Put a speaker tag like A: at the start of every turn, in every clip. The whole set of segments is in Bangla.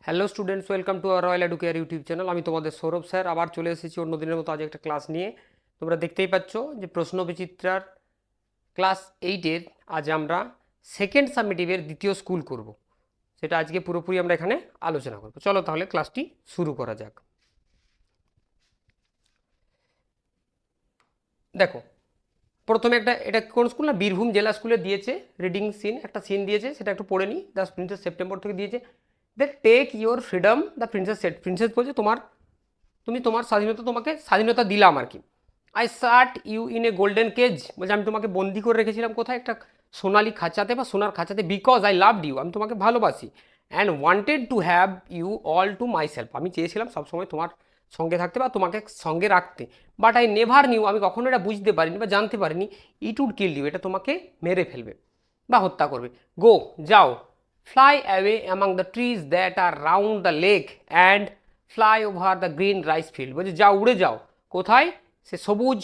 A: Hello students, welcome to our royal educare YouTube channel. আমি তোমাদের সৌরভ স্যার আবার চলে এসেছি অন্য দিনের মতো আজ একটা ক্লাস নিয়ে। তোমরা দেখতেই পাচ্ছ যে প্রশ্ন বিচিত্রার ক্লাস 8-এর আজ আমরা সেকেন্ড সামেটিভের দ্বিতীয় স্কুল করব। সেটা আজকে পুরোপুরি আমরা এখানে আলোচনা করব। চলো তাহলে ক্লাসটি শুরু করা যাক। দেখো, প্রথমে এটা কোন স্কুল না, বীরভূম জেলা স্কুলে দিয়েছে রিডিং সিন, একটা সিন দিয়েছে, সেটা একটু পড়ে নিই। 10 সেপ্টেম্বর থেকে দিয়েছে। They take your freedom, the princess said. Princess বলছে তোমার স্বাধীনতা, তোমাকে স্বাধীনতা দিলাম আর কি। I shut you in a golden cage, বলছে আমি তোমাকে বন্দি করে রেখেছিলাম কোথায়, একটা সোনালি খাঁচাতে বা সোনার খাঁচাতে, বিকজ আই লাভড ইউ, আমি তোমাকে ভালোবাসি, and wanted to have you all to myself, আমি চেয়েছিলাম সবসময় তোমার সঙ্গে থাকতে বা তোমাকে সঙ্গে রাখতে, বাট আই নেভার নিউ, আমি কখনো এটা বুঝতে পারিনি বা জানতে পারিনি, ইট উড কিল ইউ, এটা তোমাকে মেরে ফেলবে বা হত্যা করবে। গো, যাও, fly away among the trees that are round the lake and fly over the green rice field, বলছে যাও, উড়ে যাও, কোথায়, সে সবুজ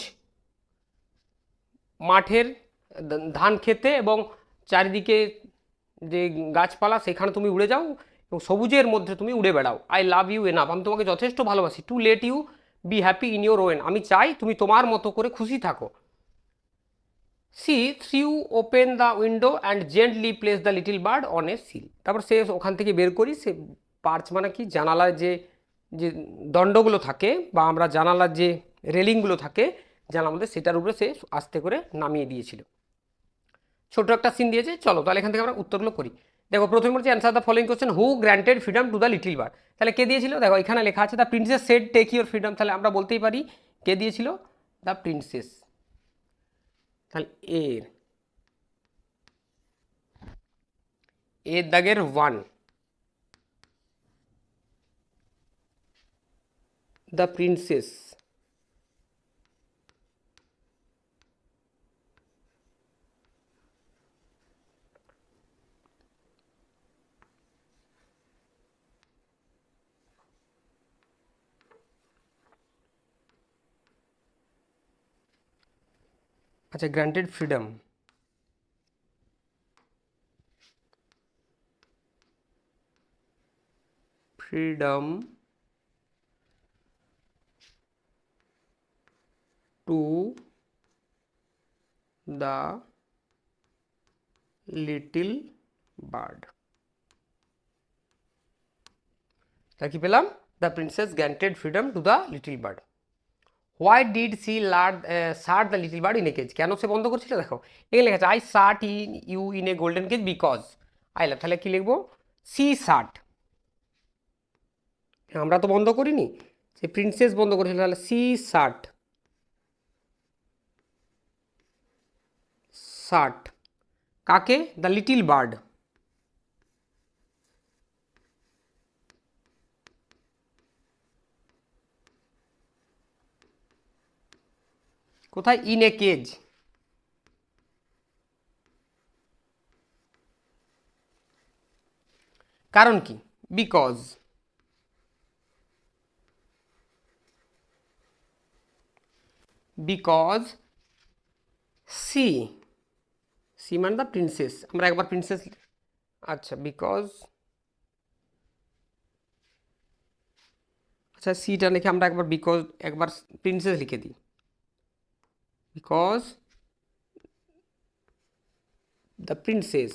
A: মাঠের ধান খেতে এবং চারিদিকে যে গাছপালা সেখানে তুমি উড়ে যাও এবং সবুজের মধ্যে তুমি উড়ে বেড়াও। আই লাভ ইউ এনাফ, আমি তোমাকে যথেষ্ট ভালোবাসি, to let you be happy in your own, আমি চাই তুমি তোমার মতো করে খুশি থাকো। She threw open the window and gently place the little bird on a sill, তারপর সে ওখান থেকে বের করি, সে পার্চ মানে কি, জানালার যে যে দণ্ডগুলো থাকে বা আমরা জানালার যে রেলিংগুলো থাকে জানালার মধ্যে, সেটার উপরে সে আস্তে করে নামিয়ে দিয়েছিল। ছোট একটা সিন দিয়েছে, চলো তাহলে এখান থেকে আমরা উত্তরগুলো করি। দেখো প্রথমে বলছে answer the following question, who granted freedom to the little bird, তাহলে কে দিয়েছিল, দেখো এখানে লেখা আছে the princess said take your freedom, তাহলে আমরা বলতেই পারি কে দিয়েছিল, দ্য প্রিন্সেস। তাহলে এর দাগের 1, দ্য প্রিন্সেস। আচ্ছা, granted freedom, freedom to the little bird, তা কি পেলাম, the princess granted freedom to the little bird. Why did she shut the little bird in a cage, কেন সে বন্ধ করছিল, দেখো এখানে লেখা আছে I shut in you in a golden cage because I love, তাহলে কি লিখবো, সি সার্ট, আমরা তো বন্ধ করিনি, সে প্রিন্সেস বন্ধ করেছিল, তাহলে সি সার্ট, সার্ট কাকে, দ্য লিটিল বার্ড, কোথায়, ইন এ কেজ, কারণ কি, বিকজ, বিকজ সি, সি মানে দ্য প্রিন্সেস, আমরা একবার প্রিন্সেস, আচ্ছা বিকজ, আচ্ছা সিটা লিখে আমরা একবার বিকজ, একবার প্রিন্সেস লিখে দিই, because the princess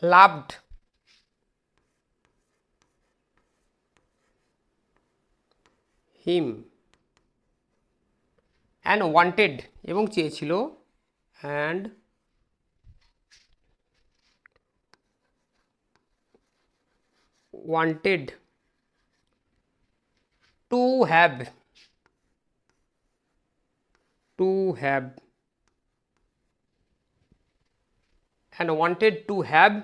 A: loved him and wanted, এবং চেয়েছিল, and wanted to have, to have and wanted to have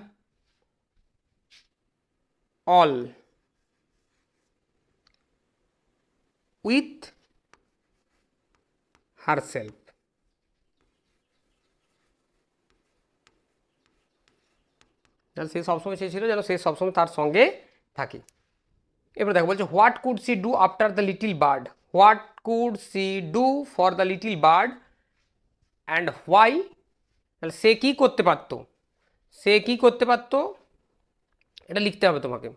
A: all with herself, সে সবসময় চেয়েছিল যেন সে সবসময় তার সঙ্গে থাকে। এবার দেখো বলছে what could she do after the little bird, what could she do for the little bird and why, তাহলে সে কী করতে পারতো, সে কি করতে পারতো, এটা লিখতে হবে তোমাকে।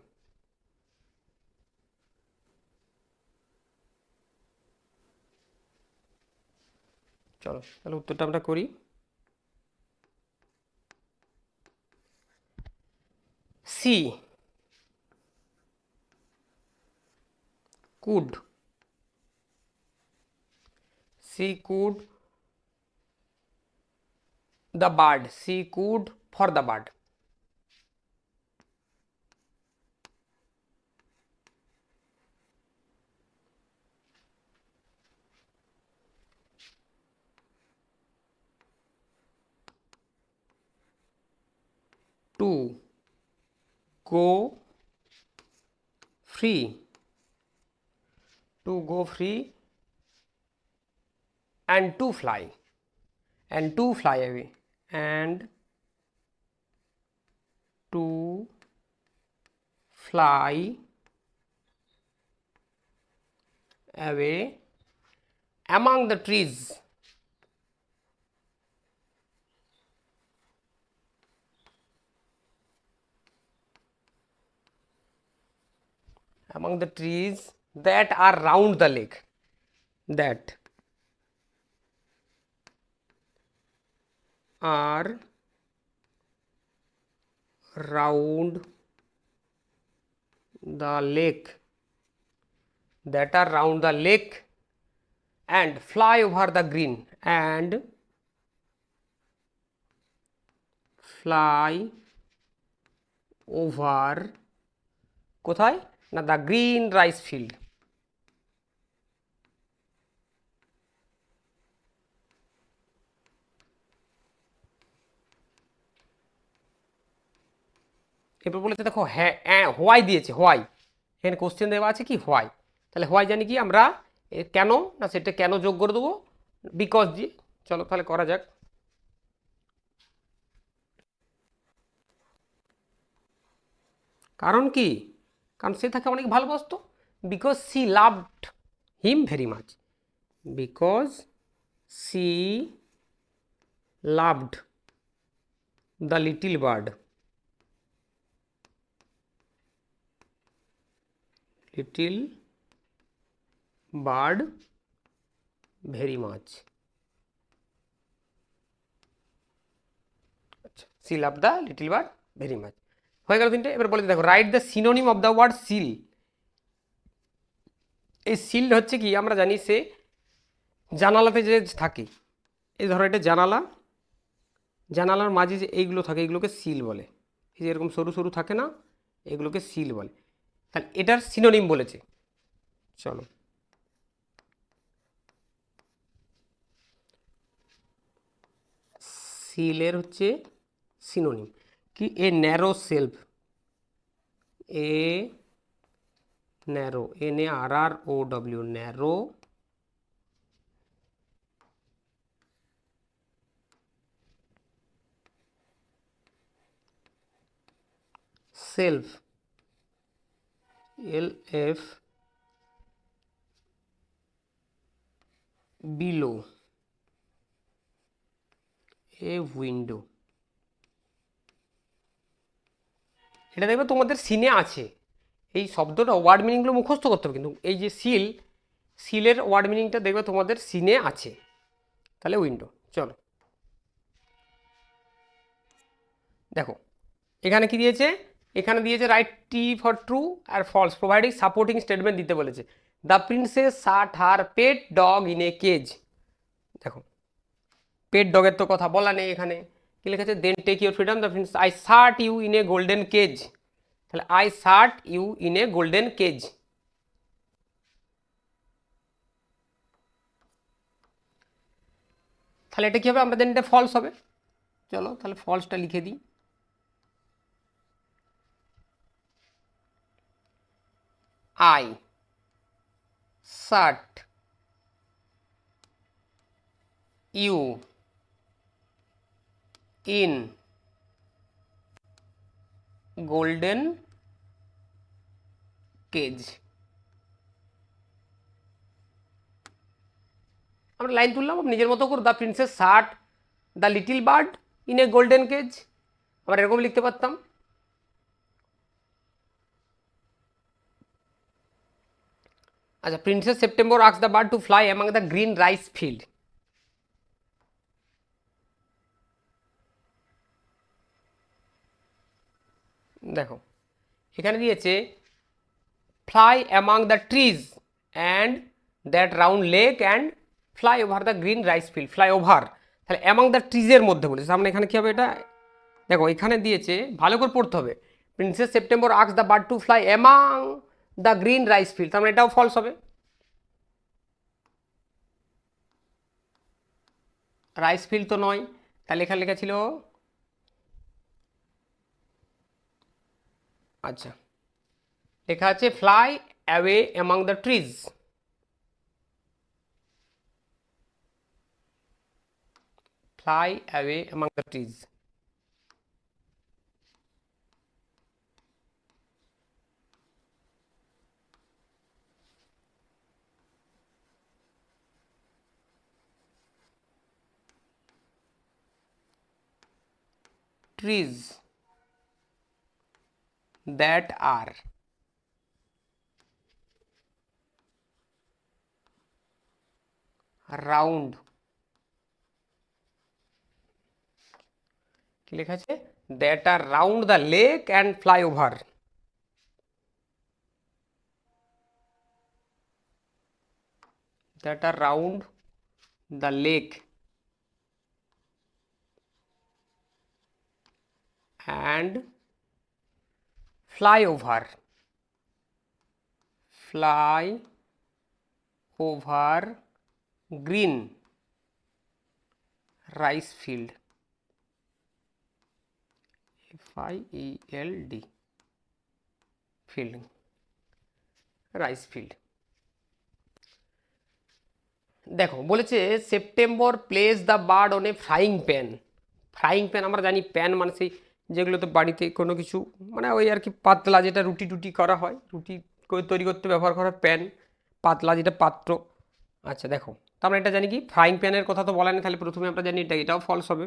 A: চলো তাহলে উত্তরটা আমরা করি। C could, C could the bird, she could for the bird. To go free, to go free and to fly, and to fly away, and to fly away among the trees. Among the trees that are round the lake, that are round the lake, that are round the lake, and fly over the green, and fly over কোথায় না দ্য গ্রিন রাইস ফিল্ড। এরপর বলেছে দেখো হ্যাঁ হোয়াই দিয়েছে, হোয়াই এখানে কোশ্চেন দেওয়া আছে কি হোয়াই, তাহলে হোয়াই জানি কি আমরা কেন না সেটা কেন যোগ করে দেবো বিকজ দিয়ে। চলো তাহলে করা যাক। কারণ কি, কারণ সে তাকে অনেক ভালোবাসতো, because she loved him very much, because she loved the little bird, little bird very much. আচ্ছা, she love the little bird very much হয়ে গেল তিনটে। এবার বলে দেখো write the synonym of the word seal. এই সিল হচ্ছে কি আমরা জানি সে জানালাতে যে থাকে, এই ধরো এটা জানালা, জানালার মাঝে যে এইগুলো থাকে এইগুলোকে সিল বলে, এই যে এরকম সরু সরু থাকে না এগুলোকে সিল বলে, তাহলে এটার সিনোনিম বলেছে। চলো সিলের হচ্ছে সিনোনিম কি, a narrow shelf, a narrow, N A R R O W, narrow shelf, L F below, a window. এটা দেখবে তোমাদের সিনে আছে, এই শব্দটা ওয়ার্ড মিনিংগুলো মুখস্থ করতে হবে, কিন্তু এই যে সিল, সিলের ওয়ার্ড মিনিংটা দেখবে তোমাদের সিনে আছে, তাহলে উইন্ডো। চলো দেখো এখানে কি দিয়েছে, এখানে দিয়েছে রাইট টি ফর ট্রু আর ফলস প্রোভাইডিং সাপোর্টিং স্টেটমেন্ট দিতে বলেছে। The princess shut her pet dog in a cage. দেখো পেট ডগের তো কথা বলা নেই এখানে, কি লিখেছে then take your freedom the prince I shut you in a golden cage, তাহলে I shut you in a golden cage. তাহলে এটা কি হবে, আমরা দেন এটা ফলস হবে। চলো তাহলে ফলসটা লিখে দিই। I shut you in golden cage. আমরা লাইন তুললাম নিজের মতো করে, the princess shut the little bird in a golden cage, আমরা এরকম লিখতে পারতাম, আচ্ছা, princess September ask the bird to fly among the green rice field. দেখো এখানে দিয়েছে fly among the trees and that round lake and fly over the green rice field, fly over, তাহলে অ্যামং দ্য ট্রিজের মধ্যে বলেছে, সামনে এখানে কী হবে এটা, দেখো এখানে দিয়েছে ভালো করে পড়তে হবে, princess September ask the bird to fly among the green rice field, তার মানে এটাও ফলস হবে, রাইস ফিল্ড তো নয়, তাহলে এখানে লেখা ছিল, আচ্ছা লেখা আছে fly away among the trees, fly away among the trees. trees that are round, কি লেখা আছে, that are round the lake and fly over, that are round the lake and fly over, fly over green rice field, FIELD field, rice field। দেখো বলেছে September place the bird on A frying pan, frying pan আমরা জানি প্যান মানে সেই যেগুলোতে বাড়িতে কোনো কিছু মানে ওই আর কি পাতলা যেটা রুটি টুটি করা হয়, রুটি তৈরি করতে ব্যবহার করা প্যান, পাতলা যেটা পাত্র, আচ্ছা দেখো তো আমরা এটা জানি কি ফ্রাইং প্যানের কথা তো বলা নেই, তাহলে প্রথমে আমরা জানি এটা, এটাও ফলস হবে,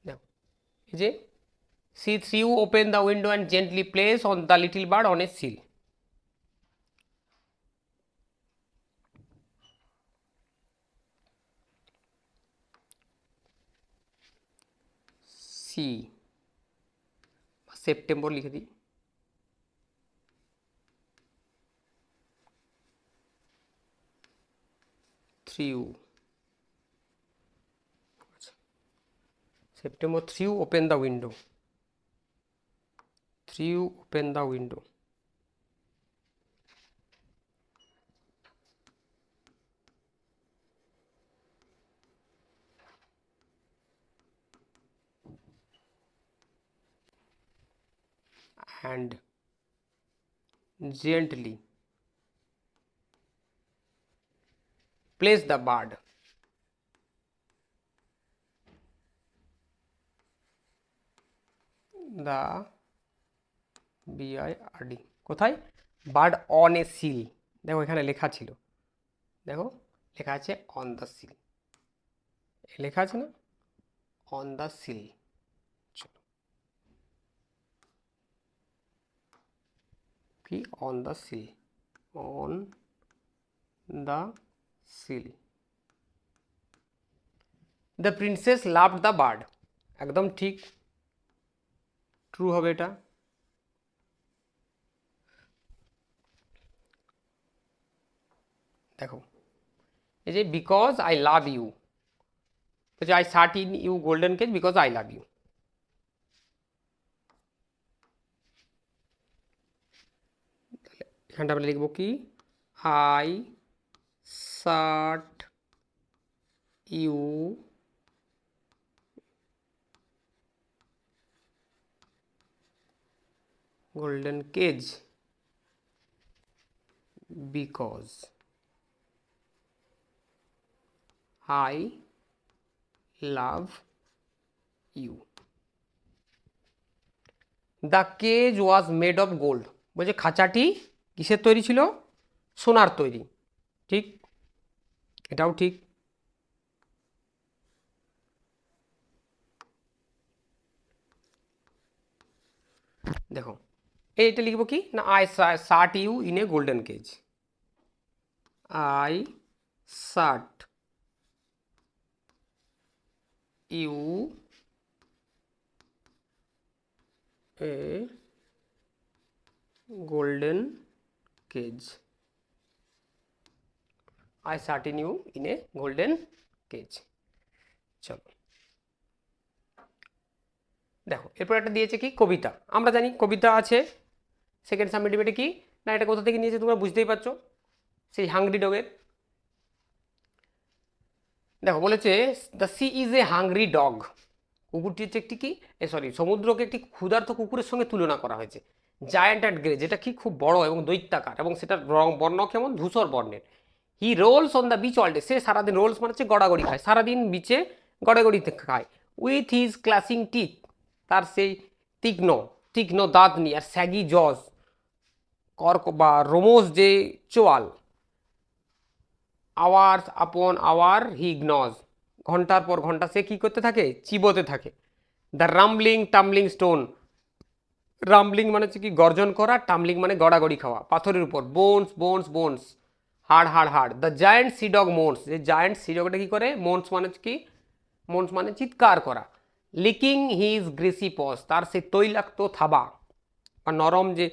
A: দেখো এই যে she threw open the window and gently place on the little bird on a sill, she September লিখে দিই, threw, September 3 open the window, 3 open the window, and gently place the bird, the BIRD কোথায়, বার্ড অন এ সিল, দেখো এখানে লেখা ছিল, দেখো লেখা আছে অন দ্য সিল, লেখা আছে না অন দ্য সিল, চলো কি on the sill, on the sill, the princess loved the bird, একদম ঠিক, ট্রু হবে এটা, দেখো এই যে বিকজ আই লাভ ইউ, বলছে I shut in you golden cage because I love you, এখানটা আমরা লিখবো কি I shut you golden cage because I love you. The cage was made of gold, বলছে খাঁচাটি কিসের তৈরি ছিল, সোনার তৈরি, ঠিক, এটাও ঠিক। দেখো এইটা লিখবো কি না, I shut you in a golden cage, I shut you a golden cage, I shut in you in a golden cage. চলো দেখো এরপর একটা দিয়েছে কি কবিতা, আমরা জানি কবিতা আছে সেকেন্ড সাবমিটিভেটে কি না, এটা কোথা থেকে নিয়েছে তোমরা বুঝতেই পারছো, সেই হাংরি ডগের। দেখো বলেছে the sea is a hungry dog, কুকুরটি হচ্ছে একটি কি সমুদ্রকে একটি ক্ষুধার্ত কুকুরের সঙ্গে তুলনা করা হয়েছে। জায়ান্ট অ্যান্ড গ্রে, যেটা কি খুব বড় এবং দৈত্যাকার এবং সেটার রং বর্ণ কেমন ধূসর বর্ণের। He rolls on the beach all day, সে সারাদিন রোলস মানে হচ্ছে গড়াগড়ি খায়, সারাদিন বিচে গড়াগড়িতে খায়। উইথ হিজ ক্লাসিং টিথ, তার সেই তীক্ষ্ণ তীক্ষ্ণ দাঁত নিয়ে, আর স্যাগি জজ, কর্ক বা রোমোস যে চোয়াল। আওয়ার্স আপন আওয়ার হি ইগনজ, ঘন্টার পর ঘন্টা সে কি করতে থাকে, চিবোতে থাকে। দ্য রামলিং টামলিং স্টোন, রামলিং মানে হচ্ছে কি গর্জন করা, টামলিং মানে গড়াগড়ি খাওয়া পাথরের উপর। বোনস বোনস বোনস, হাড় হাড় হাড়। দ্য জায়ান্ট সিডগ মোন্স, যে জায়ান্ট সিডগটা কি করে, মোন্স মানে কি, মোন্স মানে চিৎকার করা। লিকিং হিজ গ্রেসি পস, তার সেই তৈলাক্ত থাবা বা নরম যে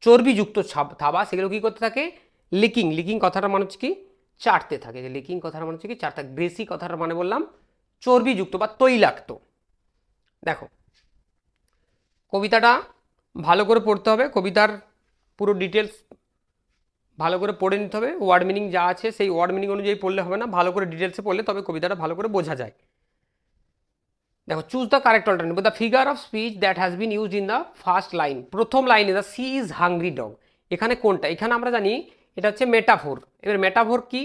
A: চর্বিযুক্ত থাবা সেগুলো কি করতে থাকে, লিকিং, লিকিং কথাটা মানে হচ্ছে কি চাটতে থাকে, যে লিকিং কথাটা মানে হচ্ছে কি চাটতে, গ্রেসি কথাটা মানে বললাম চর্বিযুক্ত বা তৈলাক্ত। দেখো কবিতাটা ভালো করে পড়তে হবে, কবিতার পুরো ডিটেলস ভালো করে পড়ে নিতে হবে, ওয়ার্ড মিনিং যা আছে সেই ওয়ার্ড মিনিং অনুযায়ী পড়লে হবে না, ভালো করে ডিটেলসে পড়লে তবে কবিতাটা ভালো করে বোঝা যায়। দেখো choose the correct alternative, the figure of speech that has been use in the first line, প্রথম লাইনে the sea is hungry dog, এখানে কোনটা, এখানে আমরা জানি এটা হচ্ছে মেটাফোর। এবার মেটাফোর কি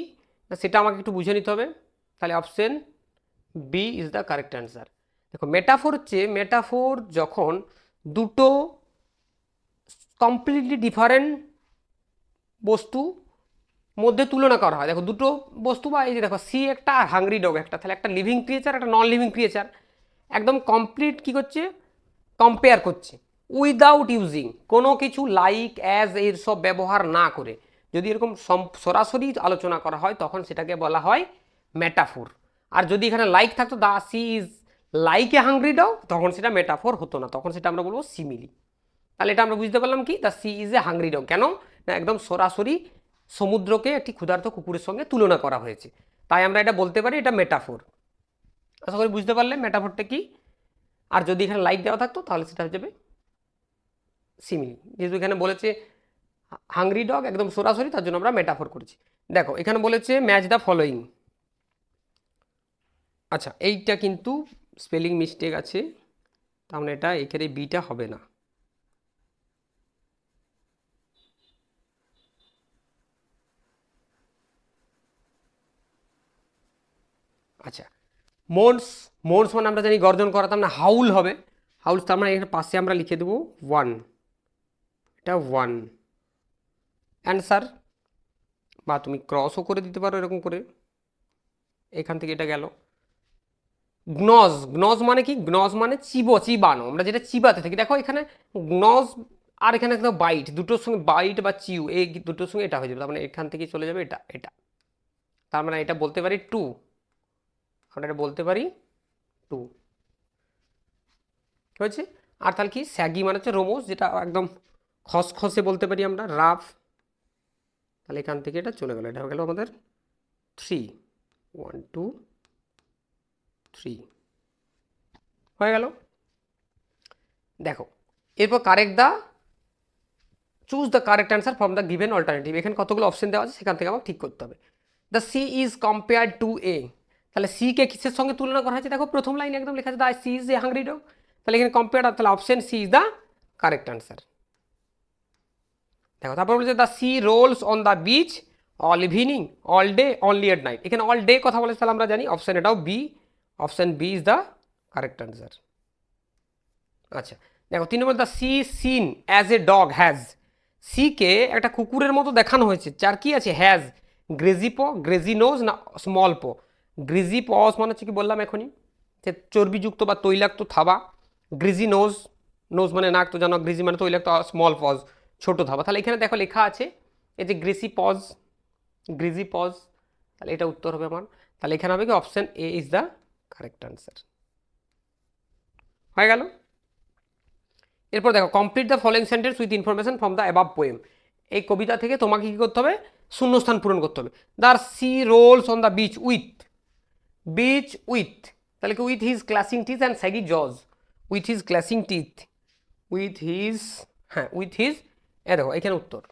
A: সেটা আমাকে একটু বুঝে নিতে হবে, তাহলে option B is the correct answer. দেখো মেটাফোর হচ্ছে, মেটাফোর যখন দুটো কমপ্লিটলি ডিফারেন্ট বস্তু মধ্যে তুলনা করা হয়। দেখো দুটো বস্তু বা এই যে দেখো সি একটা আর হাংরি ডগ একটা, তাহলে একটা লিভিং ক্রিয়েচার একটা নন লিভিং ক্রিয়েচার, একদম কমপ্লিট কি করছে, কম্পেয়ার করছে উইদাউট ইউজিং কোনো কিছু লাইক অ্যাজ এর সব ব্যবহার না করে। যদি এরকম সরাসরি আলোচনা করা হয় তখন সেটাকে বলা হয় মেটাফোর। আর যদি এখানে লাইক থাকতো, the sea is like a hungry dog, তখন সেটা মেটাফোর হতো না, তখন সেটা আমরা বলবো সিমিলি। তাহলে এটা আমরা বুঝতে পারলাম কি, the sea is a hungry dog, কেন না একদম সরাসরি সমুদ্রকে একটি ক্ষুধার্ত কুকুরের সঙ্গে তুলনা করা হয়েছে, তাই আমরা এটা বলতে পারি এটা মেটাফোর। আশা করি বুঝতে পারলে মেটাফোরটা কি। আর যদি এখানে লাইক দেওয়া থাকতো তাহলে সেটা হয়ে যাবে সিমিলি, যেহেতু এখানে বলেছে হাংরি ডগ একদম সরাসরি, তার জন্য আমরা মেটাফোর করেছি। দেখো এখানে বলেছে ম্যাচ দ্য ফলোয়িং, আচ্ছা এইটা কিন্তু স্পেলিং মিস্টেক আছে, তাহলে এটা এখানে বিটা হবে না। আচ্ছা মোন্স, মোন্স মানে আমরা জানি গর্জন করাতাম না, হাউল হবে, হাউল, তার মানে এখানে পাশে আমরা লিখে দেবো ওয়ান, এটা ওয়ান অ্যান্সার, বা তুমি ক্রসও করে দিতে পারো এরকম করে, এখান থেকে এটা গেল। গ্নজ, গ্নজ মানে কি, গ্নজ মানে চিবানো, আমরা যেটা চিবাতে থাকি, দেখো এখানে গ্নজ আর এখানে একটা বাইট, দুটোর সঙ্গে বাইট বা চিউ এই দুটোর সঙ্গে এটা হয়ে যাবে, তার মানে এখান থেকে চলে যাবে এটা এটা, তার মানে এটা বলতে পারি টু, আমরা এটা বলতে পারি টু হয়েছে। আর তাহলে কি স্যাগি মানে হচ্ছে রোমোস, যেটা একদম খসখসে বলতে পারি আমরা, রাফ, তাহলে এখান থেকে এটা চলে গেল, এটা হয়ে গেল আমাদের থ্রি, ওয়ান টু থ্রি হয়ে গেল। দেখো এরপর correct the, choose the correct answer from the given alternative, এখানে কতগুলো অপশন দেওয়া আছে সেখান থেকে আমার ঠিক করতে হবে। The sea is compared to a, তাহলে সি কে কিসের সঙ্গে তুলনা করা হয়েছে, দেখো প্রথম লাইনে একদম লেখা আছে the sea is a hungry dog, তাহলে এখানে কম্পেয়ার্ড, তাহলে option C is the correct answer. দেখো তারপর বলছে the sea rolls on the beach all evening all day only at night, এখানে অল ডে কথা বলেছে, তাহলে আমরা জানি অপশন এটাও B, option B is the correct answer. আচ্ছা দেখো 3 নম্বর the sea seen as a dog has, sea কে একটা কুকুরের মতো দেখানো হয়েছে, যার কি আছে হ্যাজ গ্রেজি প, গ্রেজি নোজ না স্মল প। গ্রেজি পস মানে হচ্ছে কি বললাম এখনই, যে চর্বিযুক্ত বা তৈলাক্ত থাবা। গ্রিজি নোজ, নোজ মানে নাক, তো জানো গ্রিজি মানে তৈলাক্ত, স্মল পজ ছোট থাবা। তাহলে এখানে দেখো লেখা আছে এই যে গ্রেসি পজ, গ্রিজি পজ, তাহলে এটা উত্তর হবে আমার। তাহলে এখানে হবে কি option A is the correct answer. হয়ে গেল। এরপর দেখো complete the following sentence with information from the above poem. এই কবিতা থেকে তোমাকে কি করতে হবে, শূন্যস্থান পূরণ করতে হবে। The sea rolls on the beach with, beach with, তাহলে কি with his clashing teeth and shaggy jaws, with his clashing teeth, with his, হ্যাঁ উইথ হিজ, এ দেখো এখানে উত্তর,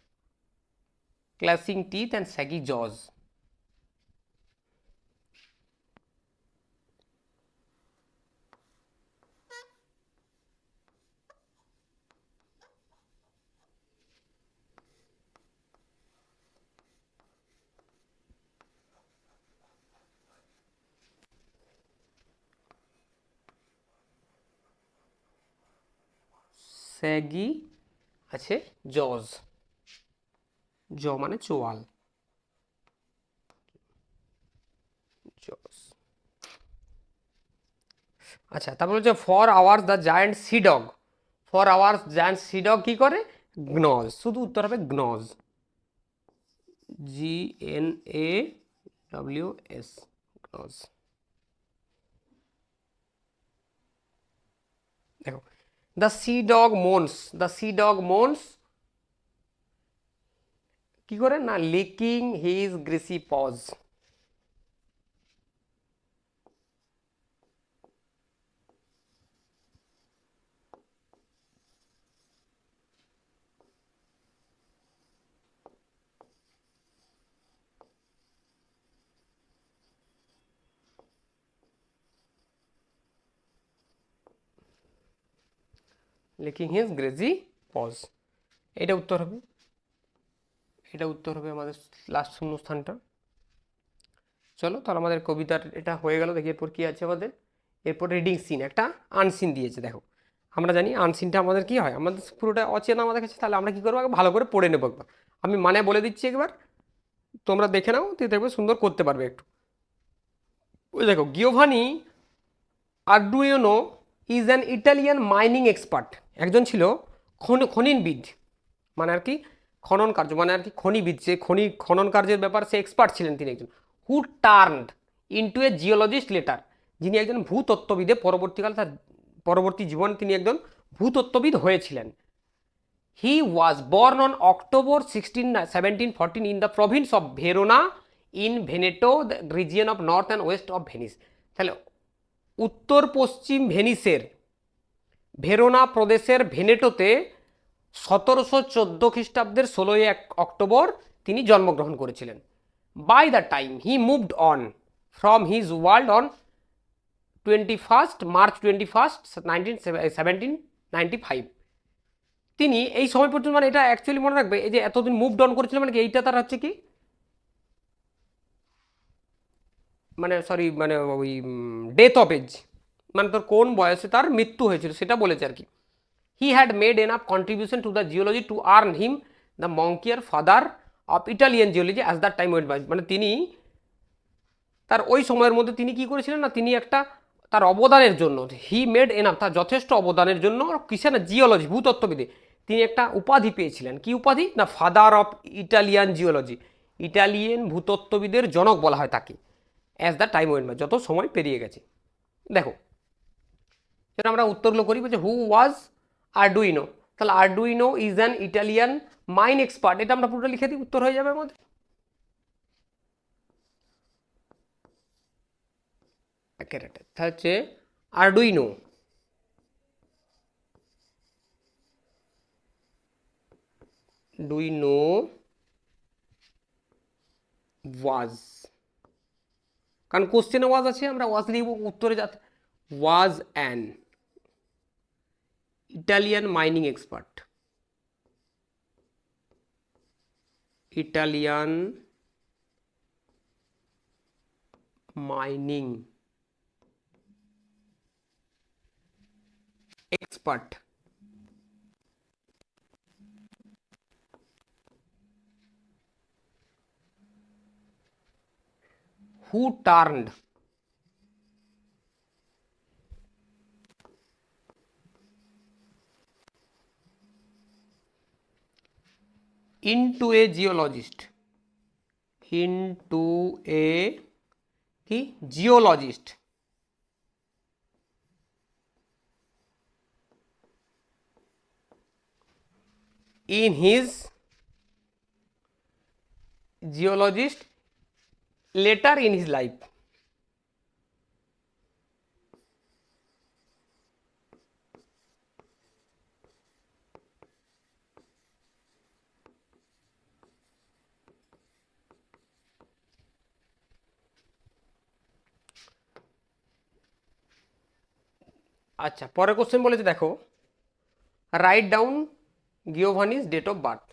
A: clashing teeth and shaggy jaws. Shaggy আছে জজ, জ মানে চোয়াল, জজ। আচ্ছা তারপর হচ্ছে for hours the giant sea dog, for hours giant sea dog কি করে, গ্নজ, শুধু উত্তর হবে গ্নজ, GNAWS, গ্নজ। দেখো the sea dog moans, the sea dog moans কি করে না, licking his greasy paws. Licking his greasy paws, এটা উত্তর হবে, এটা উত্তর হবে আমাদের লাস্ট শূন্যস্থানটা। চলো তাহলে আমাদের কবিতার এটা হয়ে গেল। দেখি এরপর কি আছে আমাদের, এরপর রিডিং সিন, একটা আনসিন দিয়েছে। দেখো আমরা জানি আনসিনটা আমাদের কি হয়, আমাদের পুরোটা অচেনা আমাদের কাছে, তাহলে আমরা কি করবো আগে ভালো করে পড়ে নেবো একবার। আমি মানে বলে দিচ্ছি একবার, তোমরা দেখে নাও, তুই দেখবে সুন্দর করতে পারবে একটু। ওই দেখো Giovanni Arduino is an Italian mining expert, একজন ছিল খনিনবিদ, মানে আর কি খনন কার্য, মানে আর কি খনিবিদ, যে খনন কার্যের ব্যাপার সে এক্সপার্ট ছিলেন তিনি একজন। হু টার্নড ইন্টু এ জিওলজিস্ট লেটার, যিনি একজন ভূতত্ত্ববিদে পরবর্তীকাল তার পরবর্তী জীবন তিনি একজন ভূতত্ত্ববিদ হয়েছিলেন। He was born on October 1714 in the province of Verona in Veneto, the region of north and west of Venice. তাহলে উত্তর পশ্চিম ভেনিসের ভেরোনা প্রদেশের ভেনেটোতে 1714 খ্রিস্টাব্দের 16 অক্টোবর তিনি জন্মগ্রহণ করেছিলেন। By the time he moved on from his world on 21 March 1795, তিনি এই সময় পর্যন্ত, মানে এটা অ্যাকচুয়ালি মনে রাখবে, এই যে এতদিন মুভড অন করেছিলেন মানে কি, এইটা তার হচ্ছে কি, মানে সরি মানে ওই ডেথ অফ এজ, মানে তোর কোন বয়সে তার মৃত্যু হয়েছিল সেটা বলেছে আর কি। He had made enough contribution to the geology to earn him the moniker father of Italian geology as the time went by, মানে তিনি তার ওই সময়ের মধ্যে তিনি কি করেছিলেন না, তিনি একটা তার অবদানের জন্য, হি মেড এনাফ, তার যথেষ্ট অবদানের জন্য কিসে না, জিওলজি ভূতত্ত্ববিদে তিনি একটা উপাধি পেয়েছিলেন। কি উপাধি না, father of Italian geology, Italian ভূতত্ত্ববিদের জনক বলা হয় তাকে, as the time went by, যত সময় পেরিয়ে গেছে। দেখো সেটা আমরা উত্তরগুলো করি, বলছে হু ওয়াজ আরডুইনো, তাহলে Arduino is an Italian mine expert, এটা আমরা পুরোটা লিখে দিই, উত্তর হয়ে যাবে আমাদের। হচ্ছে আরডুইনো, ডুইনো ওয়াজ, কারণ কোশ্চেনে ওয়াজ আছে, আমরা ওয়াজ লিখব উত্তরে যাতে, was an Italian mining expert, Italian mining expert. Who turned, into a geologist, into a কি geologist, in his geologist later in his life. আচ্ছা, পরের কোশ্চেন বলেছে দেখো, write down Giovanni's date of birth.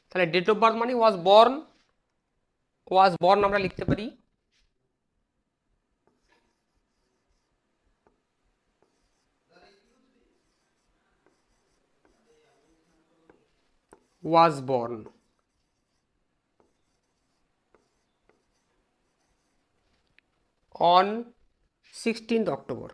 A: তাহলে ডেট অফ বার্থ মানে ওয়াজ বর্ন আমরা লিখতে পারি was born on 16th October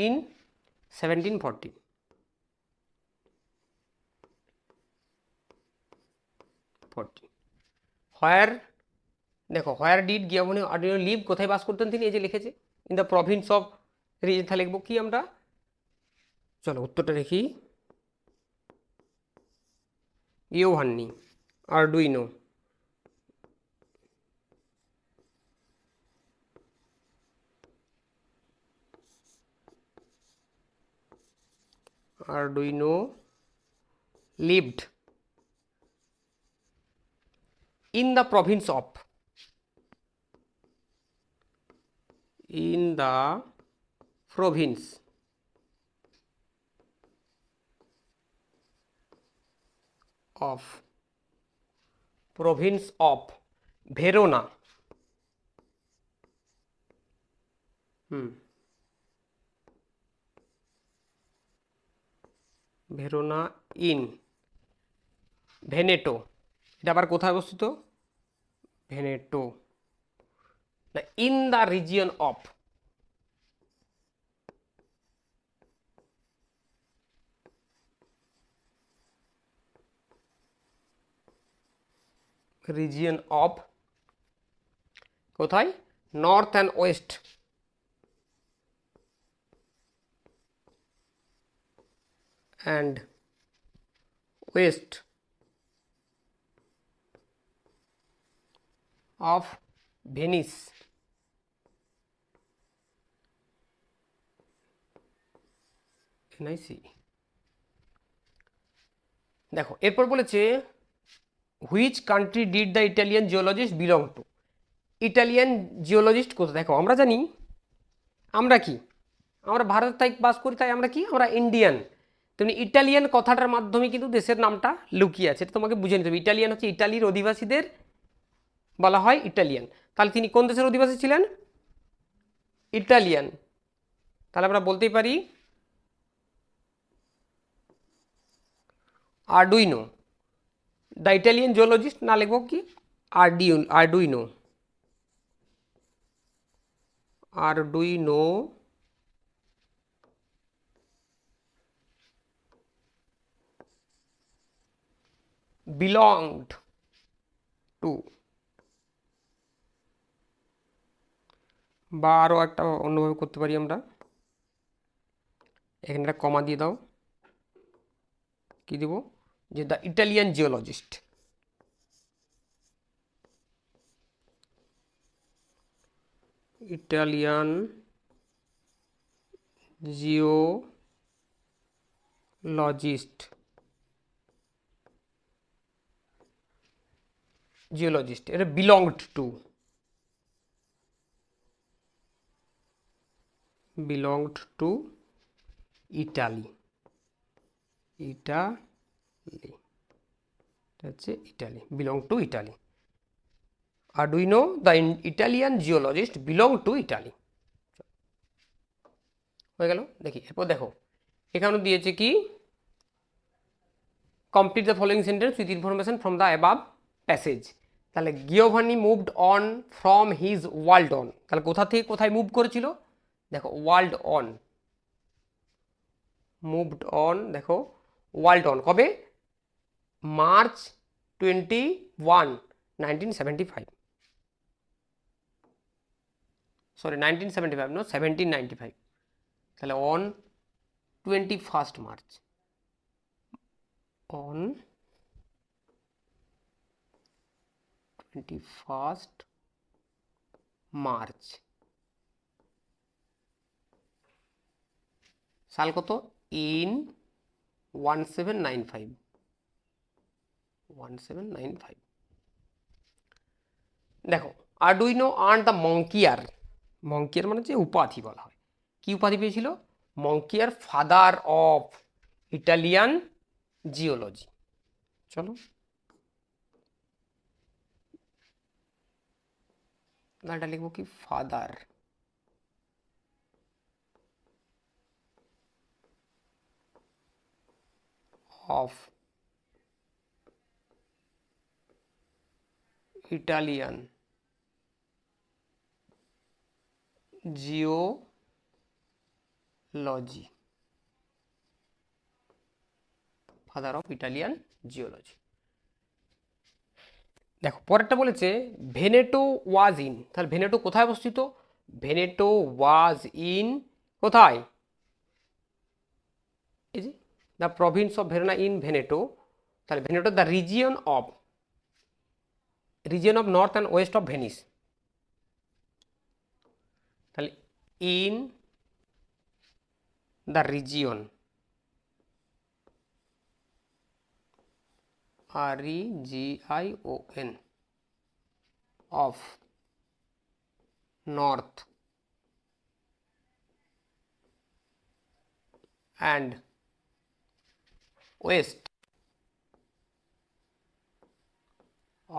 A: in 1740. Where, দেখো where did Giovanni Arduino live, কোথায় বাস করতেন তিনি, এই যে লিখেছে in the province of region. তাহলে লিখবো কি আমরা, চলো উত্তরটা দেখি, Giovanni Arduino, Arduino lived in the province of, in the province of, province of Verona, Verona in Veneto, এটা আবার কোথায় অবস্থিত, ভেনেটো, না in the region of, region of কোথায়, north and west, and west of Venice, N I C. দেখো এরপর বলেছে which country did the Italian geologist belong to, Italian geologist কোথায়, দেখো আমরা জানি আমরা কি, আমরা ভারতে তাই বাস করি, তাই আমরা কি, আমরা ইন্ডিয়ান, তেমনি ইটালিয়ান কথাটার মাধ্যমে কিন্তু দেশের নামটা লুকিয়ে আছে, এটা তোমাকে বুঝে নিতে হবে। ইটালিয়ান হচ্ছে ইটালির অধিবাসীদের বলা হয় ইটালিয়ান, তাহলে তিনি কোন দেশের অধিবাসী ছিলেন, ইটালিয়ান, তাহলে আমরা বলতেই পারি আরডুইনো, দ্য ইটালিয়ান জিওলজিস্ট, না লিখব কি আরডুইনো, আরডুইনো belonged to, বা আরও একটা অন্যভাবে করতে পারি আমরা, এখানে একটা কমা দিয়ে দাও, কি দেব, যে the Italian geologist, Italian geologist, geologist এটা belonged to, belonged to Italy, Italy, হচ্ছে Italy, belong to Italy. Arduino the Italian geologist belong to Italy. হয়ে গেল। দেখি এরপর দেখো এখানে দিয়েছে কি complete the following sentence with information from the above passage. তাহলে Giovanni moved on from his world on, তাহলে কোথা থেকে কোথায় মুভ করেছিল, দেখো ওয়ার্ল্ড অন, মুভড অন, দেখো ওয়ার্ল্ড অন কবে, মার্চ 21, 1975, সরি 1975 নো 1795, তাহলে অন 21 মার্চ, অন 21 মার্চ, সাল কত, ইন 1795, 1795। দেখো Arduino earn the moniker, moniker মানে যে উপাধি বলা হয়, কি উপাধি পেয়েছিল, moniker father of Italian geology. চলো এটা লিখবো কি, father of Italian geology, father of Italian geology. দেখো পরেরটা বলেছে ভেনেটো ওয়াজ ইন, তাহলে ভেনেটো কোথায় অবস্থিত, ভেনেটো ওয়াজ ইন কোথায়, এই যে the province of Verona in Veneto, তাহলে Veneto the region of north and west of Venice, তাহলে in the region, REGION of north and west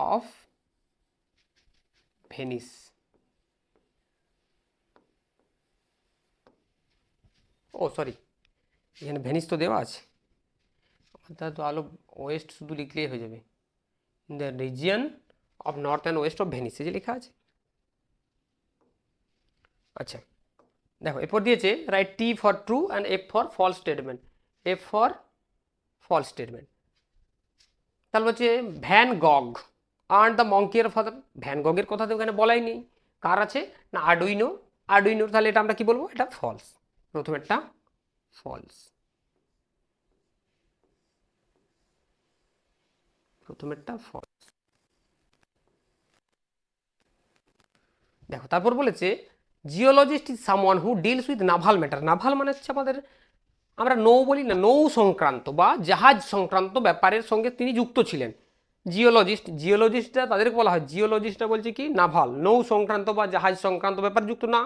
A: of Venice, oh sorry এখানে ভেনিস তো দেওয়া আছে, অর্থাৎ তো আলো ওয়েস্ট শুধু লিখলেই হয়ে যাবে, in the region of north and west of Venice, এই যে লেখা আছে। আচ্ছা দেখো এরপর দিয়েছে write T for true and F for false statement, F for false statement, তাহলে হচ্ছে Van Gogh earn the moniker father, Van গগের কথা তো এখানে বলাই নেই, কার আছে না আরডুইনো, আরডুইনোর, তাহলে এটা আমরা কি বলবো, এটা ফলস, প্রথমেরটা ফলস, প্রথমেরটা ফলস। দেখো তারপর বলেছে geologist is someone who deals with naval matter, naval মানে হচ্ছে আমাদের আমরা নৌ বলি না, নৌ সংক্রান্ত বা জাহাজ সংক্রান্ত ব্যাপারের সঙ্গে তিনি যুক্ত ছিলেন। জিওলজিস্ট, জিওলজিস্টরা তাদেরকে বলা হয়, জিওলজিস্টরা বলছে কি নাভাল, নৌ সংক্রান্ত বা জাহাজ সংক্রান্ত ব্যাপার যুক্ত না,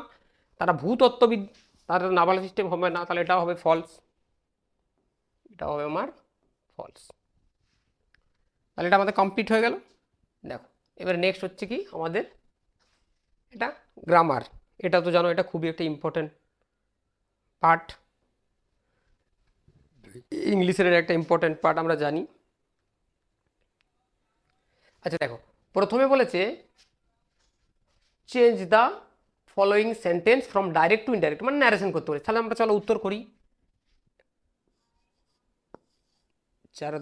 A: তারা ভূতত্ত্ববিদ, তার নাভাল সিস্টেম হবে না, তাহলে এটাও হবে ফলস, এটা হবে আমার ফলস। তাহলে এটা আমাদের কমপ্লিট হয়ে গেল। দেখো এবার নেক্সট হচ্ছে কি আমাদের এটা গ্রামার, এটা তো জানো এটা খুবই একটা ইম্পর্টেন্ট পার্ট, ইংলিশের একটা ইম্পর্টেন্ট পার্ট আমরা জানি। আচ্ছা দেখো প্রথমে বলেছে change the following sentence from direct two indirect, মানে ন্যারেশন করতে পারি, তাহলে আমরা চলো উত্তর করি। 4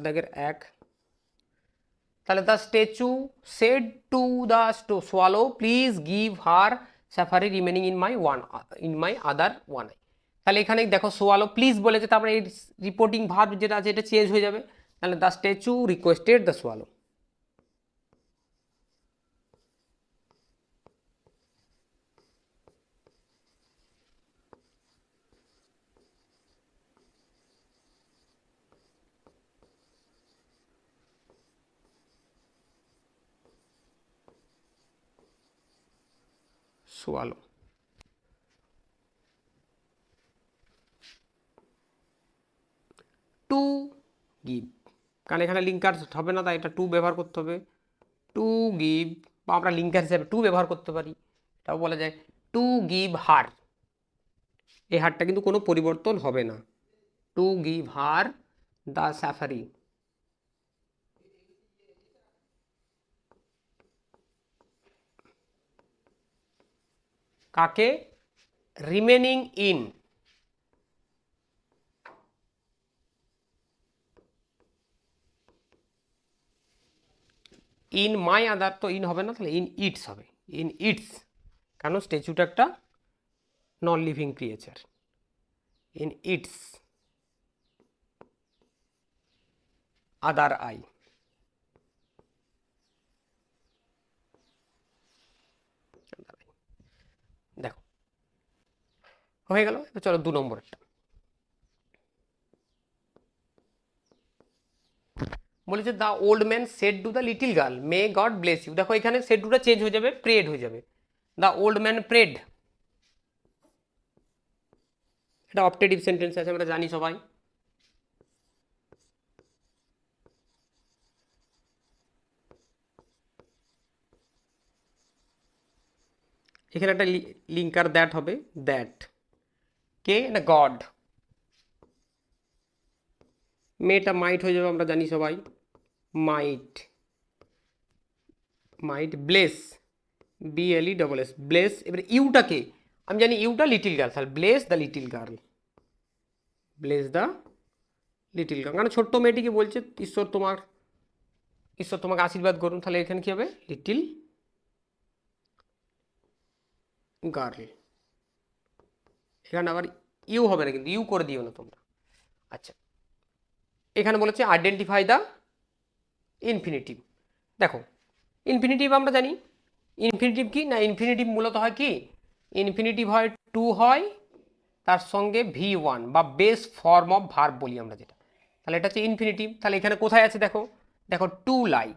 A: তাহলে the statue shed to the swallow please give her safari remaining in my other one I, তাহলে এখানে দেখো সোয়ালো প্লিজ বলেছে, তারপরে এই রিপোর্টিং ভার্ব যেটা আছে এটা চেঞ্জ হয়ে যাবে, তাহলে the statue requested the swallow, swallow. To give, কারণ এখানে লিঙ্কার হবে না, তাই এটা টু ব্যবহার করতে হবে, টু গিভ বা আমরা লিঙ্কার হিসেবে টু ব্যবহার করতে পারি, এটাও বলা যায় টু গিভ হার, এই হারটা কিন্তু কোনো পরিবর্তন হবে না, to give her the safari. কাকে? Remaining in, in my other তো ইন হবে না, তাহলে ইন ইটস হবে, ইন ইটস, কেন স্ট্যাচুটা একটা non living creature, in its other I. দেখো হয়ে গেল। এবার চলো 2 নম্বরটা, বলেছে the old man said to the little girl may God bless you. দেখো এখানে সেড টুটা চেঞ্জ হয়ে যাবে, প্রেড হয়ে যাবে, দ্য ওল্ড ম্যান প্রেড, এটা অপটেটিভ সেন্টেন্স আছে আমরা জানি সবাই। এখানে একটা লিঙ্কার দ্যাট হবে, দ্যাট কে না গড, মেয়েটা মাইট হয়ে যাবে আমরা জানি সবাই, might, might bless, B L E double S bless. এবারে ইউটাকে আমি জানি ইউটা লিটিল গার্ল, তাহলে bless the little girl, bless the little girl, কারণ ছোট্ট মেয়েটিকে বলছে ঈশ্বর তোমার, ঈশ্বর তোমাকে আশীর্বাদ করুন, তাহলে এখানে কি হবে লিটিল গার্ল, এখানে আবার ইউ হবে না, কিন্তু ইউ করে দিও না তোমরা। আচ্ছা এখানে বলেছে আইডেন্টিফাই দ্য ইনফিনিটিভ। দেখো ইনফিনিটিভ আমরা জানি, ইনফিনিটিভ কি না, ইনফিনিটিভ মূলত হয় কি, ইনফিনিটিভ হয় টু হয় তার সঙ্গে V1 বা বেস ফর্ম অফ ভার্ব বলি আমরা যেটা, তাহলে এটা হচ্ছে ইনফিনিটিভ। তাহলে এখানে কোথায় আছে দেখো, দেখো টু লাই,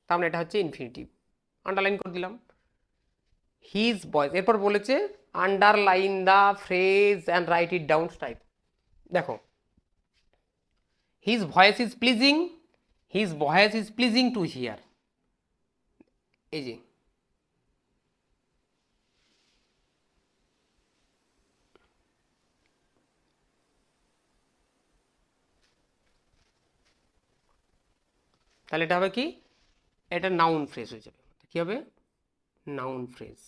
A: তার মানে এটা হচ্ছে ইনফিনিটিভ, আন্ডারলাইন করে দিলাম। হিজ ভয়েস, এরপর বলেছে underline the phrase and write it down type. দেখো his voice is pleasing, his voice is pleasing to hear, এই যে তাহলে এটা হবে কি, এটা নাউন ফ্রেজ হয়ে যাবে, কি হবে নাউন ফ্রেজ।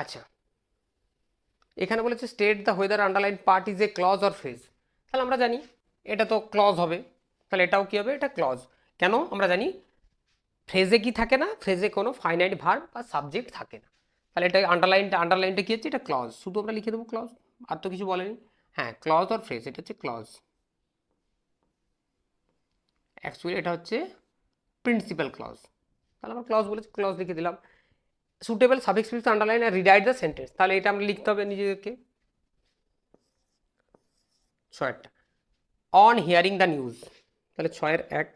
A: আচ্ছা এখানে বলেছে state the whether underline part is a clause or phrase, তাহলে আমরা জানি এটা তো ক্লজ হবে, তাহলে এটাও কি হবে, এটা ক্লজ। কেন আমরা জানি ফ্রেজে কি থাকে না, ফ্রেজে কোনো ফাইনাইট ভার্ব বা সাবজেক্ট থাকে না, তাহলে এটা আন্ডারলাইনটা কি হচ্ছে, এটা ক্লজ, শুধু আমরা লিখে দেবো ক্লজ, আর তো কিছু বলেনি। হ্যাঁ ক্লজ অর ফ্রেজ, এটা হচ্ছে ক্লজ, অ্যাকচুয়ালি এটা হচ্ছে প্রিন্সিপাল ক্লজ, তাহলে আমরা ক্লজ বলেছি, ক্লজ লিখে দিলাম। সুটেবল সাফিক্স প্রিফিক্স আন্ডারলাইন আর রিরাইট দ্য সেন্টেন্স, তাহলে এটা আমরা লিখতে হবে নিজেদেরকে। ছয়েরটা অন হিয়ারিং দ্য নিউজ, তাহলে 6-1,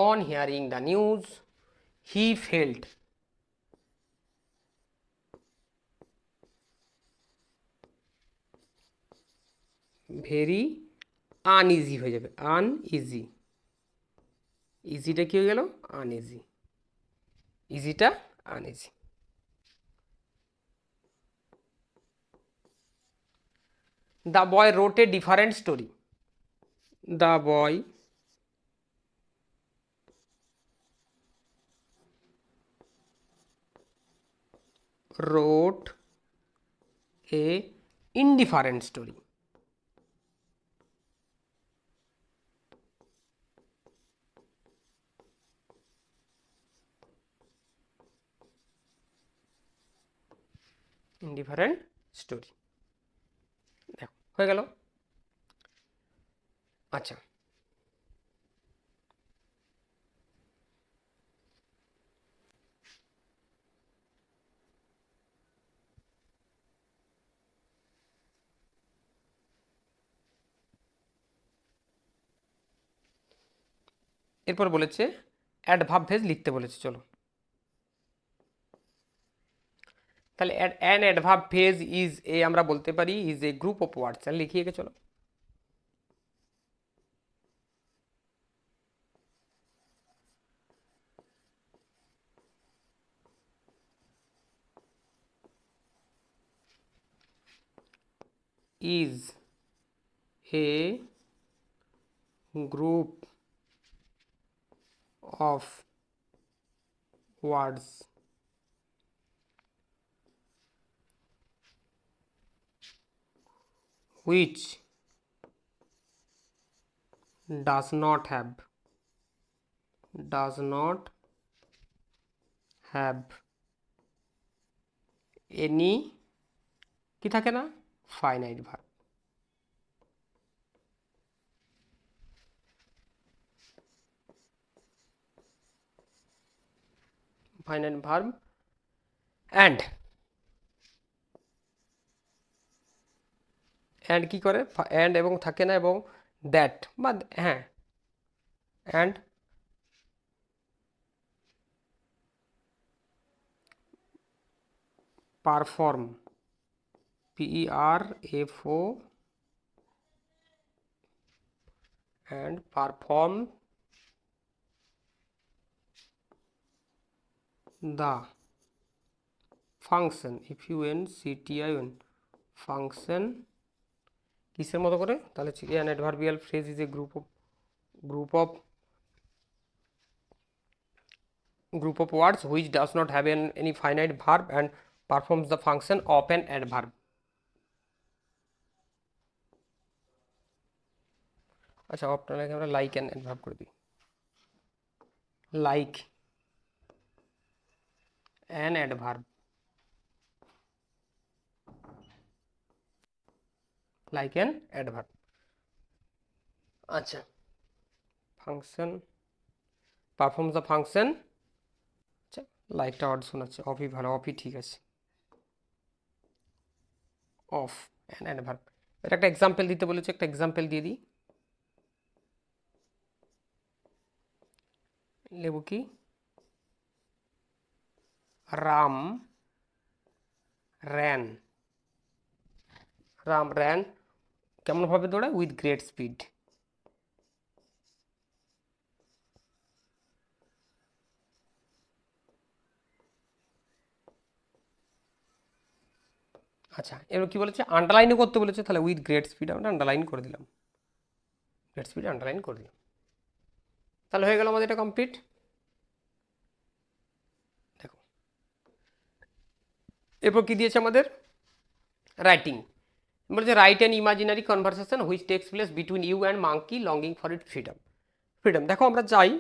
A: on hearing the news he felt very uneasy হয়ে যাবে, আনইজি, ইজিটা কি হয়ে গেল আনইজি, ইজিটা uneasy. The boy wrote a different story, the boy wrote a indifferent story, indifferent story. দেখো হয়ে গেল। আচ্ছা এরপর বলেছে অ্যাডভার্ব ফ্রেজ লিখতে বলেছে, চলো তাহলে an adverb phrase is a, আমরা বলতে পারি is a group of words. তাহলে লিখিয়ে গে চলো। is a group of words which does not have any কি থাকে না, finite verb. Finite verb and কি করে, অ্যান্ড এবং থাকে না, এবং দ্যাট বা হ্যাঁ, and perform, PERFO, and perform the function, FUNCTION, function কিসের মতো করে, তাহলে an adverbial phrase is a group of words which does not have any finite verb and performs the function of an adverb। আচ্ছা, আপনাকে আমরা লাইক অ্যান অ্যাডভার্ব করে দিই, like an adverb, like an adverb. আচ্ছা, ফাংশন পারফর্মস দ্য ফাংশন, আচ্ছা লাইকটা ওয়ার্ড শোনাচ্ছে, অফই ভালো, অফই ঠিক আছে, অফ অ্যান অ্যাডভার্ব। এটা একটা এক্সাম্পল দিতে বলেছে, একটা এক্সাম্পল দিয়ে দিই, লেবু কি, রাম র্যান, রাম র্যান কেমনভাবে দৌড়ায়, উইথ গ্রেট স্পিড। আচ্ছা, এবার কি বলেছে, আন্ডারলাইনও করতে বলেছে, তাহলে উইথ গ্রেট স্পিড আমরা আন্ডারলাইন করে দিলাম, গ্রেট স্পিড আন্ডারলাইন করে দিলাম। তাহলে হয়ে গেল আমাদের এটা কমপ্লিট। দেখো এরপর কি দিয়েছে আমাদের, রাইটিং, বলছে write an imaginary conversation which takes place between you and monkey longing for it freedom. Freedom, দেখো আমরা চাই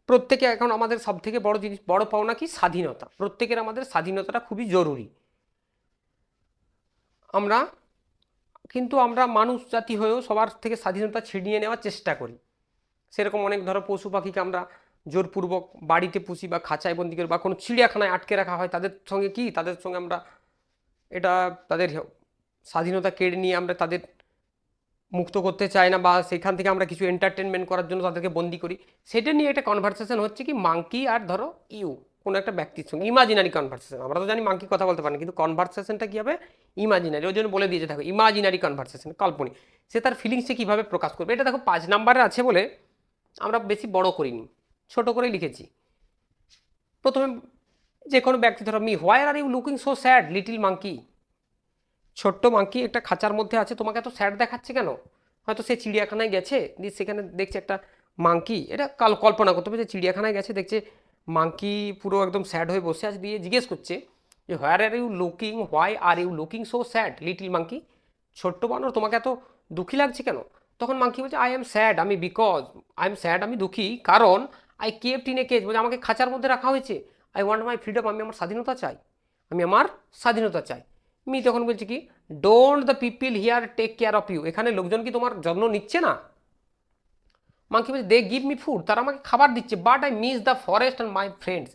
A: প্রত্যেকে, এখন আমাদের সব থেকে বড় জিনিস, বড় পাওনা কি, স্বাধীনতা। প্রত্যেকের আমাদের স্বাধীনতাটা খুবই জরুরি। আমরা মানুষ জাতি হয়েও সবার থেকে স্বাধীনতা ছিনিয়ে নেওয়ার চেষ্টা করি। সেরকম অনেক ধরো পশু পাখিকে আমরা জোরপূর্বক বাড়িতে পুষি বা খাঁচায় বন্দি করি, বা কোনো চিড়িয়াখানায় আটকে রাখা হয়, তাদের সঙ্গে আমরা এটা তাদের স্বাধীনতা কেড়ে নিয়ে আমরা তাদের মুক্ত করতে চাই না, বা সেখান থেকে আমরা কিছু এন্টারটেনমেন্ট করার জন্য তাদেরকে বন্দি করি। সেটা নিয়ে একটা কনভারসেশন হচ্ছে কি, মাঙ্কি আর ধরো ইউ, কোনো একটা ব্যক্তির সঙ্গে ইমাজিনারি কনভারসেশন। আমরা তো জানি মাঙ্কি কথা বলতে পারে না, কিন্তু কনভারসেশনটা কী হবে, ইমাজিনারি। ওই জন্য বলে দিয়েছে দেখো, ইমাজিনারি কনভারসেশন, কাল্পনিক। সে তার ফিলিংসে কীভাবে প্রকাশ করবে, এটা দেখো 5 নাম্বারে আছে বলে আমরা বেশি বড় করিনি, ছোট করেই লিখেছি। প্রথমে যে কোনো ব্যক্তি ধরো, me why are you looking so sad little monkey, ছোট্ট মাঙ্কি একটা খাঁচার মধ্যে আছে, তোমাকে এত স্যাড দেখাচ্ছে কেন? হয়তো সে চিড়িয়াখানায় গেছে, দিয়ে সেখানে দেখছে একটা মাঙ্কি, এটা কল্পনা করতে হবে যে চিড়িয়াখানায় গেছে, দেখছে মাঙ্কি পুরো একদম স্যাড হয়ে বসে আছে, দিয়ে জিজ্ঞেস করছে যে why are you looking so sad little monkey, ছোট্ট বানর তোমাকে এত দুঃখী লাগছে কেন? তখন মাঙ্কি বলছে আই এম স্যাড, আমি দুঃখী কারণ I kept in a cage, বলছে আমাকে খাঁচার মধ্যে রাখা হয়েছে, আই ওয়ান্ট মাই ফ্রিডম, আমি আমার স্বাধীনতা চাই। মি তখন বলছি কি, don't the people here take care of you, এখানে লোকজন কি তোমার যত্ন নিচ্ছে না? মাঙ্কি বলছে দে গিভ মি ফুড, তারা আমাকে খাবার দিচ্ছে, but I miss the forest and my friends,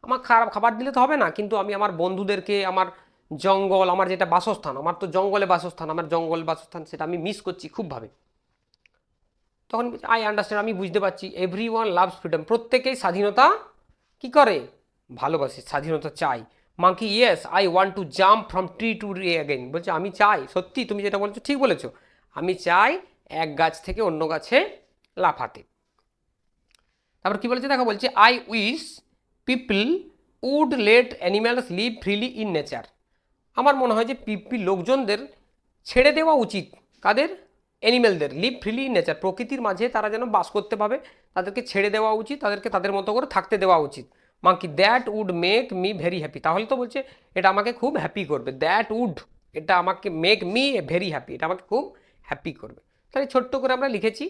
A: আমার খাবার দিলে তো হবে না, কিন্তু আমি আমার বন্ধুদেরকে, আমার জঙ্গল, আমার যেটা বাসস্থান, আমার তো জঙ্গলে বাসস্থান, সেটা আমি মিস করছি খুবভাবে। তখন আই আন্ডারস্ট্যান্ড, আমি বুঝতে পারছি, এভরি ওয়ান লাভস ফ্রিডম, প্রত্যেকেই স্বাধীনতা কি করে, ভালোবাসে, স্বাধীনতা চাই। Monkey yes I want to jump from tree two tree again, বলছে আমি চাই, সত্যি তুমি যেটা বলছো ঠিক বলেছো, আমি চাই এক গাছ থেকে অন্য গাছে লাফাতে। তারপর কি বলেছে দেখো, বলছে I wish people would let animals live freely in nature, আমার মনে হয় যে লোকজনদের ছেড়ে দেওয়া উচিত, কাদের, অ্যানিম্যালদের, লিভ ফ্রিলি ইন নেচার, প্রকৃতির মাঝে তারা যেন বাস করতে পাবে, তাদেরকে ছেড়ে দেওয়া উচিত, তাদেরকে তাদের মতো করে থাকতে দেওয়া উচিত। Monkey that would make me very happy, তাহলে তো বলছে এটা আমাকে খুব হ্যাপি করবে, দ্যাট উড, এটা আমাকে মেক মি ভেরি হ্যাপি, এটা আমাকে খুব হ্যাপি করবে। তাহলে ছোট্ট করে আমরা লিখেছি,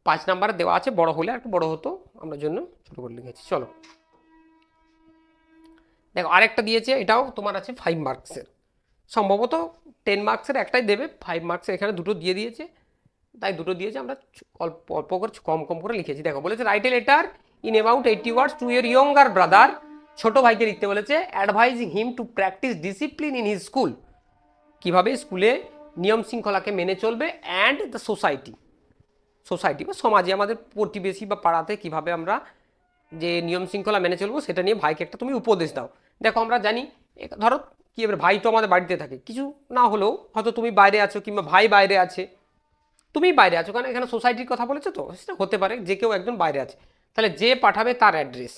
A: 5 নাম্বার দেওয়া আছে, বড় হলে একটু বড় হতো, আমরা জন্য ছোট করে লিখেছি। চলো দেখো আরেকটা দিয়েছে, এটাও তোমার আছে 5 মার্কসের, সম্ভবত 10 মার্কসের একটাই দেবে, 5 মার্কসের এখানে দুটো দিয়ে দিয়েছে, তাই দুটো দিয়েছে, আমরা অল্প অল্প করে কম কম করে লিখেছি। দেখো বলেছে write a letter in about 80 words two year younger brother, ছোট ভাইকে লিখতে বলেছে, advising him to practise discipline in his school, কীভাবে স্কুলে নিয়ম শৃঙ্খলাকে মেনে চলবে, অ্যান্ড দ্য সোসাইটি, সোসাইটি বা সমাজে, আমাদের প্রতিবেশী বা পাড়াতে কীভাবে আমরা যে নিয়ম শৃঙ্খলা মেনে চলবো সেটা নিয়ে ভাইকে একটা তুমি উপদেশ দাও। দেখো আমরা জানি, ধরো কি এবার ভাই তো আমাদের বাড়িতে থাকে, কিছু না হলেও হয়তো তুমি বাইরে আছো কিংবা ভাই বাইরে আছে, তুমি বাইরে আছো, কারণ এখানে সোসাইটির কথা বলেছো, তো সেটা হতে পারে যে কেউ একজন বাইরে আছে, তাহলে যে পাঠাবে তার অ্যাড্রেস,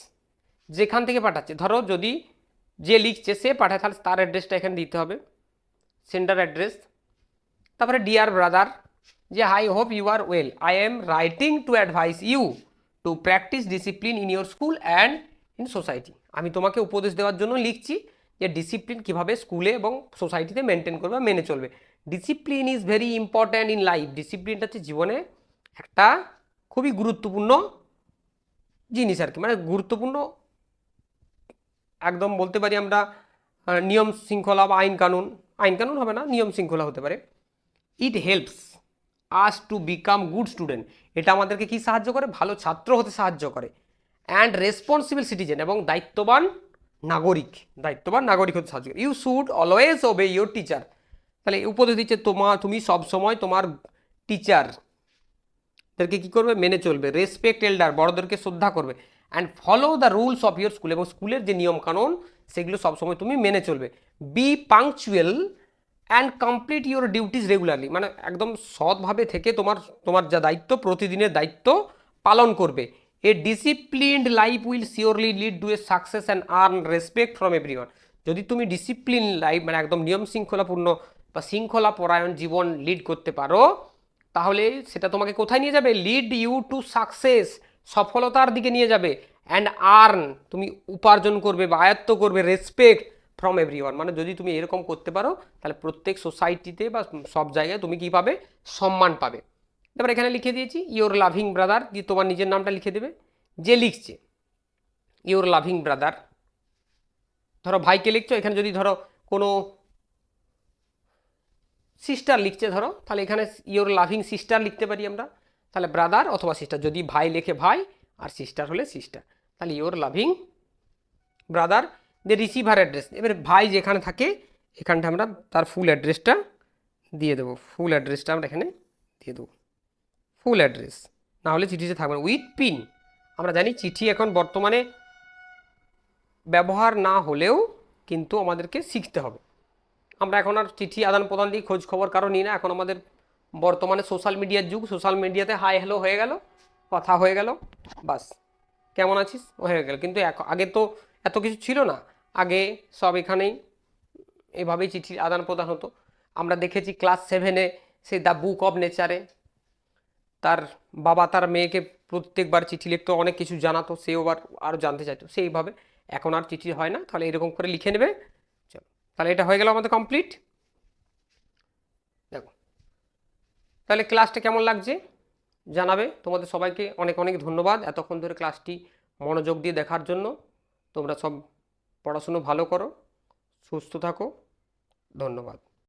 A: যেখান থেকে পাঠাচ্ছে, ধরো যদি যে লিখছে সে পাঠায়, তাহলে তার অ্যাড্রেসটা এখানে দিতে হবে, সেন্টার অ্যাড্রেস। তারপরে ডিয়ার ব্রাদার, যে I hope you are well, I am writing to advise you to practise discipline in your school and in society, আমি তোমাকে উপদেশ দেওয়ার জন্য লিখছি যে ডিসিপ্লিন কীভাবে স্কুলে এবং সোসাইটিতে মেনটেন করবে, মেনে চলবে। Discipline is very important in life, ডিসিপ্লিনটা হচ্ছে জীবনে একটা খুবই গুরুত্বপূর্ণ জিনিস আর কি, মানে গুরুত্বপূর্ণ একদম বলতে পারি আমরা, নিয়ম শৃঙ্খলা বা আইন কানুন, আইন কানুন হবে না, নিয়ম শৃঙ্খলা হতে পারে। It helps us to become good student, এটা আমাদেরকে কি সাহায্য করে, ভালো ছাত্র হতে সাহায্য করে। অ্যান্ড রেসপন্সিবল সিটিজেন, এবং দায়িত্ববান নাগরিক হতে সাহায্য করে। You should always obey your teacher, তাহলে উপদেশ দিচ্ছে তুমি সবসময় তোমার টিচারদেরকে কী করবে, মেনে চলবে। রেসপেক্ট এল্ডার, বড়দেরকে শ্রদ্ধা করবে। And follow the rules of your school, এবং স্কুলের যে নিয়মকানুন সেগুলো সবসময় তুমি মেনে চলবে। Be punctual and complete your duties regularly, মানে একদম সৎভাবে থেকে তোমার যা দায়িত্ব, প্রতিদিনের দায়িত্ব পালন করবে। A disciplined life will surely lead to a success and earn respect from everyone, যদি তুমি ডিসিপ্লিন লাইফ মানে একদম নিয়ম শৃঙ্খলাপূর্ণ বা শৃঙ্খলা পরায়ণ জীবন লিড করতে পারো, তাহলে সেটা তোমাকে কোথায় নিয়ে যাবে, লিড ইউ টু সাকসেস, সফলতার দিকে নিয়ে যাবে। অ্যান্ড আর্ন, তুমি উপার্জন করবে বা আয়ত্ত করবে, রেসপেক্ট ফ্রম এভরিওয়ান, মানে যদি তুমি এরকম করতে পারো তাহলে প্রত্যেক সোসাইটিতে বা সব জায়গায় তুমি কী পাবে, সম্মান পাবে। তারপর এখানে লিখে দিয়েছি ইওর লাভিং ব্রাদার, দিয়ে তোমার নিজের নামটা লিখে দেবে, যে লিখছে ইওর লাভিং ব্রাদার, ধরো ভাইকে লিখছো, এখানে যদি ধরো কোনো সিস্টার লিখছে ধরো, তাহলে এখানে ইওর লাভিং সিস্টার লিখতে পারি আমরা, তাহলে ব্রাদার অথবা সিস্টার, যদি ভাই লেখে ভাই আর সিস্টার হলে সিস্টার, তাহলে ইওর লাভিং ব্রাদার। দিয়ে রিসিভার অ্যাড্রেস, এবার ভাই যেখানে থাকে এখানটা আমরা তার ফুল অ্যাড্রেসটা দিয়ে দেবো, ফুল অ্যাড্রেসটা আমরা এখানে দিয়ে দেবো, ফুল অ্যাড্রেস, না হলে চিঠিতে থাকবে না। উইথ পিন, আমরা জানি চিঠি এখন বর্তমানে ব্যবহার না হলেও কিন্তু আমাদেরকে শিখতে হবে, আমরা এখন আর চিঠি আদান প্রদান দিয়ে খোঁজ খবর কারো নিই না, এখন আমাদের বর্তমানে সোশ্যাল মিডিয়ার যুগ, সোশ্যাল মিডিয়াতে হাই হ্যালো হয়ে গেল, কথা হয়ে গেল, বাস কেমন আছিস হয়ে গেল। কিন্তু আগে তো এত কিছু ছিল না, আগে সব এখানেই এভাবেই চিঠি আদান প্রদান হতো। আমরা দেখেছি ক্লাস 7-এ সেই দ্য বুক অফ নেচারে তার বাবা তার মেয়েকে প্রত্যেকবার চিঠি লিখতো, অনেক কিছু জানাতো, সেও আরও জানতে চাইতো, সেইভাবে এখন আর চিঠি হয় না, তাহলে এরকম করে লিখে নেবে। চলো, তাহলে এটা হয়ে গেল আমাদের কমপ্লিট। দেখো তাহলে ক্লাসটা কেমন লাগছে জানাবে, তোমাদের সবাইকে অনেক অনেক ধন্যবাদ এতক্ষণ ধরে ক্লাসটি মনোযোগ দিয়ে দেখার জন্য। তোমরা সব পড়াশুনো ভালো করো, সুস্থ থাকো, ধন্যবাদ।